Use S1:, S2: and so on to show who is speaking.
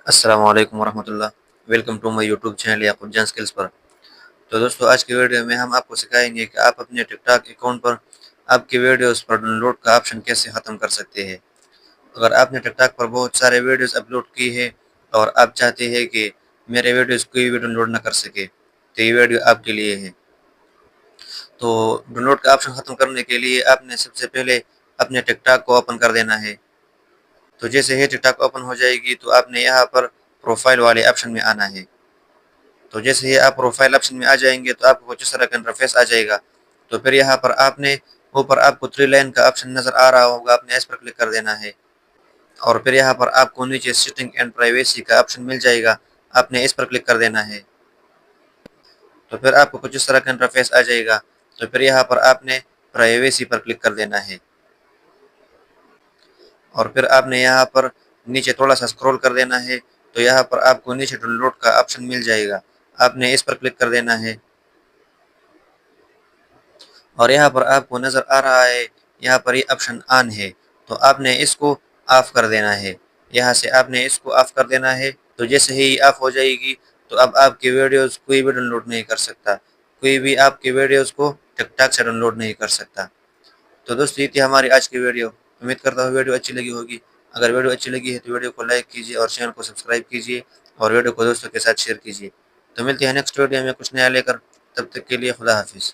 S1: السلام علیکم ورحمۃ اللہ۔ Welcome to my YouTube channel Yaqoob Jan skills پر۔ تو دوستو، آج کی ویڈیو میں ہم آپ کو سکھائیں گے کہ آپ اپنے ٹک ٹاک اکاؤنٹ پر آپ کی ویڈیوز پر ڈاؤن لوڈ کا آپشن کیسے ختم کر سکتے ہیں۔ اگر آپ نے ٹک ٹاک پر بہت سارے ویڈیوز اپلوڈ کی ہے اور آپ چاہتے ہیں کہ میرے ویڈیوز کوئی بھی ڈاؤن لوڈ نہ کر سکے، تو یہ ویڈیو آپ کے لیے ہے۔ تو ڈاؤن لوڈ کا آپشن ختم کرنے کے لیے آپ نے سب سے پہلے اپنے ٹک ٹاک کو اوپن کر دینا ہے۔ تو جیسے ہی ٹک ٹاک اوپن ہو جائے گی تو آپ نے یہاں پر پروفائل والے آپشن میں آنا ہے۔ تو جیسے ہی آپ پروفائل آپشن میں آ جائیں گے تو آپ کو کچھ اس طرح کا انٹرفیس آ جائے گا۔ تو پھر یہاں پر آپ نے اوپر آپ کو 3 لائن کا آپشن نظر آ رہا ہوگا، آپ نے اس پر کلک کر دینا ہے۔ اور پھر یہاں پر آپ کو نیچے سیٹنگ اینڈ پرائیویسی کا آپشن مل جائے گا، آپ نے اس پر کلک کر دینا ہے۔ تو پھر آپ کو کچھ اس طرح کا انٹرفیس آ جائے گا۔ تو پھر یہاں پر آپ نے پرائیویسی پر کلک کر دینا ہے، اور پھر آپ نے یہاں پر نیچے تھوڑا سا اسکرول کر دینا ہے۔ تو یہاں پر آپ کو نیچے ڈاؤن لوڈ کا آپشن مل جائے گا، آپ نے اس پر کلک کر دینا ہے۔ اور یہاں پر آپ کو نظر آ رہا ہے، یہاں پر یہ آپشن آن ہے، تو آپ نے اس کو آف کر دینا ہے۔ یہاں سے آپ نے اس کو آف کر دینا ہے۔ تو جیسے ہی آف ہو جائے گی تو اب آپ کی ویڈیوز کوئی بھی ڈاؤن لوڈ نہیں کر سکتا، کوئی بھی آپ کی ویڈیوز کو ٹک ٹاک سے ڈاؤن لوڈ نہیں کر سکتا۔ تو دوستو، یہ تھی ہماری آج کی ویڈیو۔ امید کرتا ہوں ویڈیو اچھی لگی ہوگی۔ اگر ویڈیو اچھی لگی ہے تو ویڈیو کو لائک کیجیے اور چینل کو سبسکرائب کیجیے، اور ویڈیو کو دوستوں کے ساتھ شیئر کیجیے۔ تو ملتے ہیں نیکسٹ ویڈیو میں کچھ نیا لے کر، تب تک کے لیے خدا حافظ۔